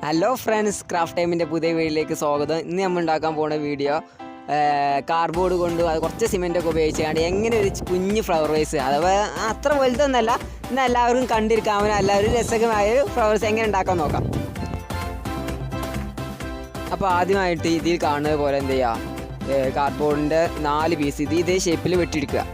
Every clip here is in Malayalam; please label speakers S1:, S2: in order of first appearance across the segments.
S1: ഹലോ ഫ്രണ്ട്സ്, ക്രാഫ്റ്റ് ടൈമിൻ്റെ പുതിയ വീഡിയോയിലേക്ക് സ്വാഗതം. ഇന്ന് നമ്മൾ ഉണ്ടാക്കാൻ പോകുന്ന വീഡിയോ കാർഡ്ബോർഡ് കൊണ്ട് അത് കുറച്ച് സിമെൻറ്റൊക്കെ ഉപയോഗിച്ചാണ്ട് എങ്ങനെ ഒരു കുഞ്ഞ് ഫ്ലവർ വേസ്, അഥവാ അത്ര വലുതൊന്നല്ല, എന്നാൽ എല്ലാവർക്കും കണ്ടിരിക്കാവുന്ന എല്ലാവരും രസകരമായ ഒരു ഫ്ലവേഴ്സ് എങ്ങനെ ഉണ്ടാക്കാൻ നോക്കാം. അപ്പോൾ ആദ്യമായിട്ട് ഇതിൽ കാണുന്നത് പോലെ എന്ത് ചെയ്യുക, കാർഡ്ബോർഡിൻ്റെ 4 പീസ് ഇതേ ഷേപ്പിൽ വെട്ടിയെടുക്കുക.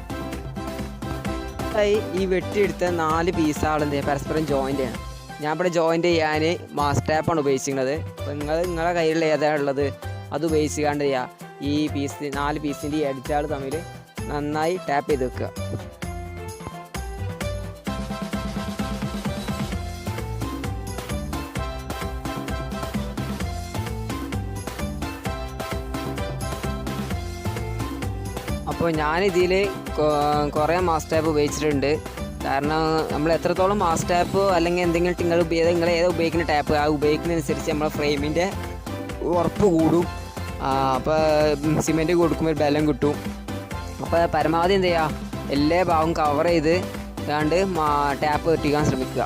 S1: ഈ വെട്ടിയെടുത്ത 4 പീസാണ് എന്ത് ചെയ്യുക, പരസ്പരം ജോയിൻ്റ് ചെയ്യണം. ഞാൻ ഇവിടെ ജോയിൻ്റ് ചെയ്യാൻ മാസ് ടാപ്പാണ് ഉപയോഗിച്ചിരിക്കുന്നത്. അപ്പോൾ നിങ്ങളുടെ കയ്യിലുള്ള ഏതാണ് ഉള്ളത് അത് ഉപയോഗിച്ചുകൊണ്ട് ചെയ്യുക. ഈ 4 പീസിൻ്റെ എഡ്ജുകൾ തമ്മിൽ നന്നായി ടാപ്പ് ചെയ്ത് വെക്കുക. അപ്പോൾ ഞാനിതിൽ കുറേ മാസ് ടാപ്പ് ഉപയോഗിച്ചിട്ടുണ്ട്. കാരണം നമ്മൾ എത്രത്തോളം മാസ് ടാപ്പ് അല്ലെങ്കിൽ എന്തെങ്കിലും നിങ്ങൾ ഏതാ ഉപയോഗിക്കുന്ന ടാപ്പ്, ആ ഉപയോഗിക്കുന്നതനുസരിച്ച് നമ്മളെ ഫ്രെയിമിൻ്റെ ഉറപ്പ് കൂടും. അപ്പോൾ സിമെൻറ്റ് കൊടുക്കുമ്പോൾ ഒരു ബലം കിട്ടും. അപ്പോൾ പരമാവധി എന്ത് ചെയ്യുക, എല്ലാ ഭാഗവും കവർ ചെയ്ത് കണ്ട് ടാപ്പ് കെട്ടിക്കാൻ ശ്രമിക്കുക.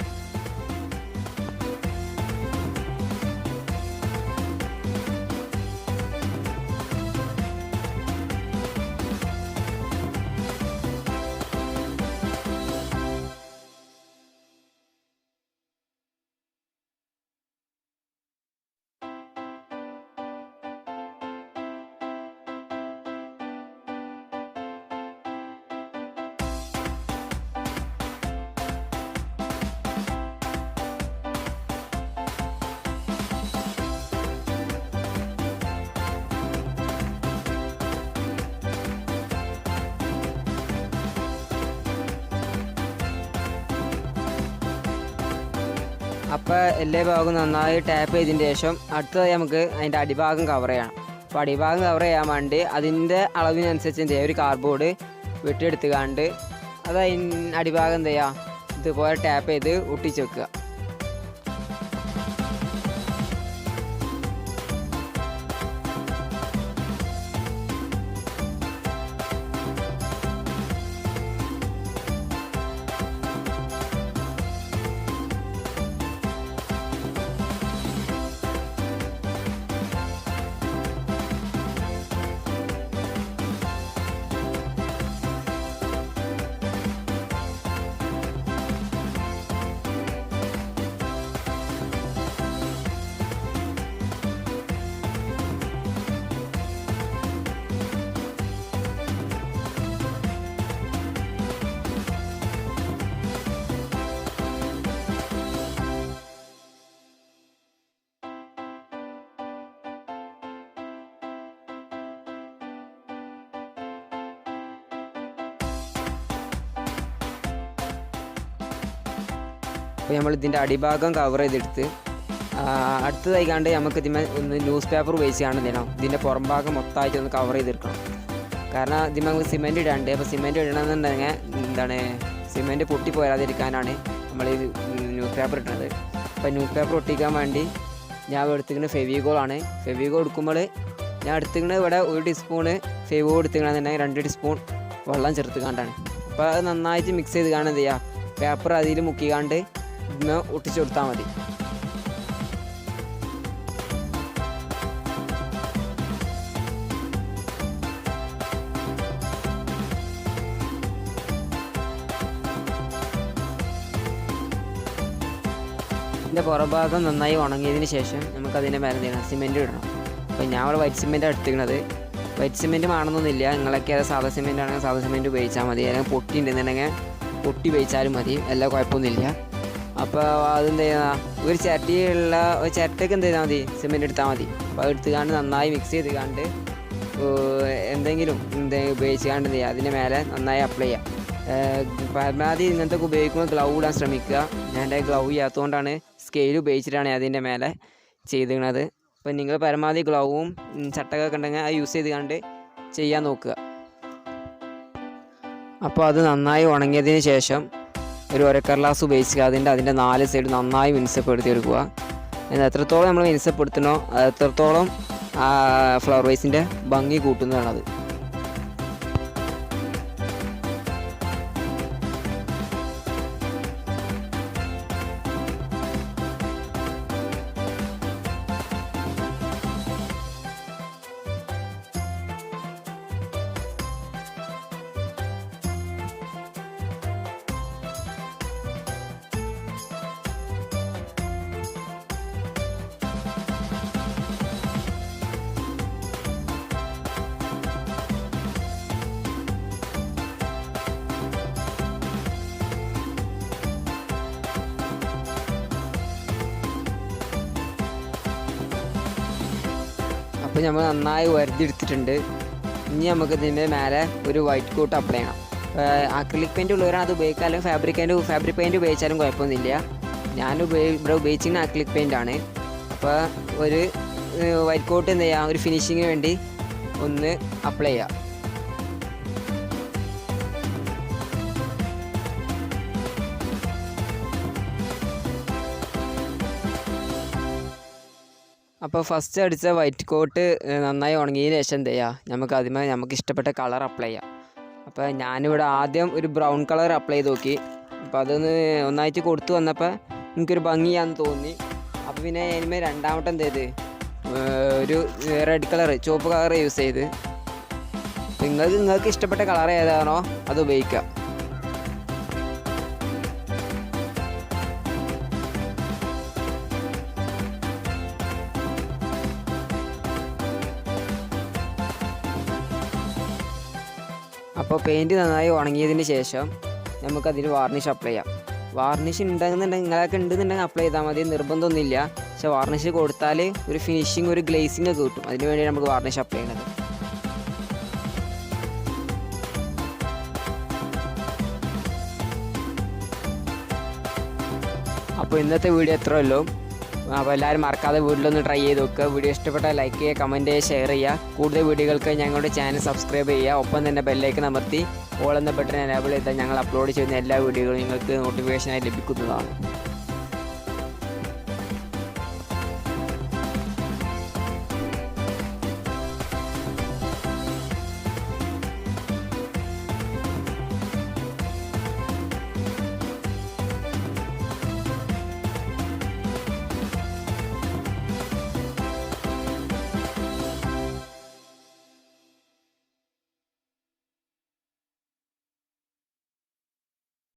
S1: അപ്പോൾ എല്ലാ ഭാഗവും നന്നായി ടാപ്പ് ചെയ്തതിന് ശേഷം അടുത്തതായി നമുക്ക് അതിൻ്റെ അടിഭാഗം കവർ ചെയ്യണം. അപ്പോൾ അടിഭാഗം കവർ ചെയ്യാൻ വേണ്ടി അതിൻ്റെ അളവിനനുസരിച്ച് എന്ത് ചെയ്യുക, ഒരു കാർഡ്ബോർഡ് വെട്ടിയെടുത്തുകൊണ്ട് അത് അടിഭാഗം എന്ത് ചെയ്യുക, ഇതുപോലെ ടാപ്പ് ചെയ്ത് ഒട്ടിച്ച് വെക്കുക. അപ്പോൾ നമ്മൾ ഇതിൻ്റെ അടിഭാഗം കവർ ചെയ്തെടുത്ത് അടുത്തതായി കണ്ട് നമുക്ക് ഇതിന്മേൽ ഒന്ന് ന്യൂസ് പേപ്പർ ഉപയോഗിച്ച് കാണുന്നതിനോ ഇതിൻ്റെ പുറം ഭാഗം മൊത്തമായിട്ട് ഒന്ന് കവർ ചെയ്തെടുക്കണം. കാരണം ഇതിന് നമുക്ക് സിമെൻറ്റ് ഇടാണ്ട്. അപ്പോൾ സിമെൻറ്റ് ഇടണമെന്നുണ്ടെങ്കിൽ സിമെൻറ്റ് പൊട്ടിപ്പോരാതിരിക്കാനാണ് നമ്മൾ ഈ ന്യൂസ് പേപ്പർ ഇടുന്നത്. അപ്പോൾ ന്യൂസ് പേപ്പർ ഒട്ടിക്കാൻ വേണ്ടി ഞാൻ എടുത്തിരിക്കുന്നത് ഫെവിഗോളാണ്. ഫെവിഗോൾ എടുക്കുമ്പോൾ ഞാൻ എടുത്തിരിക്കുന്നത് ഇവിടെ 1 ടീസ്പൂണ് ഫെവിഗോൾ എടുത്തിരിക്കണമെന്നുണ്ടെങ്കിൽ 2 ടീസ്പൂൺ വെള്ളം ചേർത്ത് കണ്ടാണ്. അപ്പോൾ അത് നന്നായിട്ട് മിക്സ് ചെയ്ത് കാണാൻ എന്ത് ചെയ്യുക, പേപ്പർ അതിൽ മുക്കിക്കാണ്ട് ഇതിന് ഒട്ടിച്ചു കൊടുത്താൽ മതി. ഇതിൻ്റെ പുറഭാഗം നന്നായി ഉണങ്ങിയതിന് ശേഷം നമുക്കതിൻ്റെ മേലെ എന്ത് ചെയ്യണം, സിമെൻറ്റ് ഇടണം. അപ്പോൾ ഞാൻ ഇവിടെ വൈറ്റ് സിമെൻറ്റ് എടുത്തിരിക്കുന്നത്. വൈറ്റ് സിമെൻറ്റ് വേണമെന്നൊന്നുമില്ല, നിങ്ങളൊക്കെ അത് സാധാ സിമെൻറ്റ് ആണെങ്കിൽ സാധാ സിമെൻറ്റ് ഉപയോഗിച്ചാൽ മതി. അല്ലെങ്കിൽ പൊട്ടി ഉണ്ടെന്നുണ്ടെങ്കിൽ പൊട്ടി ഉപയോഗിച്ചാലും മതി, എല്ലാം കുഴപ്പമൊന്നുമില്ല. അപ്പോൾ അതെന്ത് ചെയ്യുക, ഒരു ചിരട്ടയ്ക്ക് എന്ത് ചെയ്താൽ മതി, സിമെൻറ്റ് എടുത്താൽ മതി. അപ്പോൾ അത് എടുത്തുകൊണ്ട് നന്നായി മിക്സ് ചെയ്തുകൊണ്ട് എന്തെങ്കിലും ഉപയോഗിച്ചുകൊണ്ട് എന്ത് ചെയ്യുക, അതിൻ്റെ മേലെ നന്നായി അപ്ലൈ ചെയ്യുക. പരമാവധി ഇങ്ങനത്തെ ഉപയോഗിക്കുമ്പോൾ ഗ്ലൗ ഇടാൻ ശ്രമിക്കുക. ഞാൻ എൻ്റെ ഗ്ലൗ ചെയ്യാത്തതുകൊണ്ടാണ് സ്കെയിൽ ഉപയോഗിച്ചിട്ടാണ് അതിൻ്റെ മേലെ ചെയ്തിരുന്നത്. അപ്പോൾ നിങ്ങൾ പരമാവധി ഗ്ലൗവും ചട്ടകൊക്കെ ഉണ്ടെങ്കിൽ അത് യൂസ് ചെയ്തുകൊണ്ട് ചെയ്യാൻ നോക്കുക. അപ്പോൾ അത് നന്നായി ഉണങ്ങിയതിന് ശേഷം ഒരു ഒരക്കടലാസ് ഉപയോഗിച്ച് അതിൻ്റെ 4 സൈഡ് നന്നായി മിനുസപ്പെടുത്തി എടുക്കുക. എത്രത്തോളം നമ്മൾ മിനുസപ്പെടുത്തണോ അത്രത്തോളം ഫ്ലവർ വേസിൻ്റെ ഭംഗി കൂട്ടുന്നതാണത്. അപ്പോൾ നമ്മൾ നന്നായി വരുതിയെടുത്തിട്ടുണ്ട്. ഇനി നമുക്ക് ഇതിൻ്റെ മേലെ ഒരു വൈറ്റ് കോട്ട് അപ്ലൈ ചെയ്യണം. അക്രിലിക് പെയിൻറ്റ് ഉള്ളവരാണ് അത് ഉപയോഗിക്കുക, അല്ലെങ്കിൽ ഫാബ്രിക് പെയിൻറ്റ് ഉപയോഗിച്ചാലും കുഴപ്പമൊന്നുമില്ല. ഞാൻ ഇവിടെ ഉപയോഗിച്ചിരുന്ന അക്രിലിക് പെയിൻ്റാണ്. അപ്പോൾ ഒരു വൈറ്റ് കോട്ട് എന്ത് ചെയ്യുക, ഒരു ഫിനിഷിങ്ങിന് വേണ്ടി ഒന്ന് അപ്ലൈ ചെയ്യുക. അപ്പോൾ ഫസ്റ്റ് അടിച്ച വൈറ്റ് കോട്ട് നന്നായി ഉണങ്ങിയതിന് ശേഷം എന്ത് ചെയ്യുക, നമുക്ക് ഇഷ്ടപ്പെട്ട കളർ അപ്ലൈ ചെയ്യാം. അപ്പോൾ ഞാനിവിടെ ആദ്യം ഒരു ബ്രൗൺ കളർ അപ്ലൈ ചെയ്ത് നോക്കി. അപ്പോൾ അതൊന്ന് ഒന്നായിട്ട് കൊടുത്തു വന്നപ്പോൾ എനിക്കൊരു ഭംഗിയാണെന്ന് തോന്നി. അപ്പോൾ പിന്നെ അതിന്മേൽ രണ്ടാമത്തെ എന്ത് ചെയ്ത് ഒരു റെഡ് കളർ, ചുവപ്പ് കളർ യൂസ് ചെയ്ത്. അപ്പോൾ നിങ്ങൾക്ക് ഇഷ്ടപ്പെട്ട കളർ ഏതാണോ അത് ഉപയോഗിക്കുക. അപ്പോൾ പെയിൻറ്റ് നന്നായി ഉണങ്ങിയതിന് ശേഷം നമുക്കതിന് വാർണിഷ് അപ്ലൈ ചെയ്യാം. വാർണിഷ് നിങ്ങളൊക്കെ ഉണ്ടെന്നുണ്ടെങ്കിൽ അപ്ലൈ ചെയ്താൽ മതി, നിർബന്ധമൊന്നുമില്ല. പക്ഷെ വാർണിഷ് കൊടുത്താൽ ഒരു ഫിനിഷിങ്, ഒരു ഗ്ലേസിങ് ഒക്കെ കിട്ടും. അതിന് വേണ്ടിയാണ് നമുക്ക് വാർണിഷ് അപ്ലൈ ചെയ്യുന്നത്. അപ്പോൾ ഇന്നത്തെ വീഡിയോ എത്രയല്ലോ. അപ്പോൾ എല്ലാവരും മറക്കാതെ വീട്ടിലൊന്ന് ട്രൈ ചെയ്ത് നോക്കുക. വീഡിയോ ഇഷ്ടപ്പെട്ടാൽ ലൈക്ക് ചെയ്യുക, കമൻറ്റ് ചെയ്യുക, ഷെയർ ചെയ്യുക. കൂടുതൽ വീഡിയോകൾക്ക് ഞങ്ങളുടെ ചാനൽ സബ്സ്ക്രൈബ് ചെയ്യുക. ഒപ്പം തന്നെ ബെല്ലൈക്കൺ അമർത്തി ഓൾ എന്ന ബട്ടൺ എനേബിൾ ചെയ്താൽ ഞങ്ങൾ അപ്ലോഡ് ചെയ്യുന്ന എല്ലാ വീഡിയോകളും നിങ്ങൾക്ക് നോട്ടിഫിക്കേഷനായി ലഭിക്കുന്നതാണ്.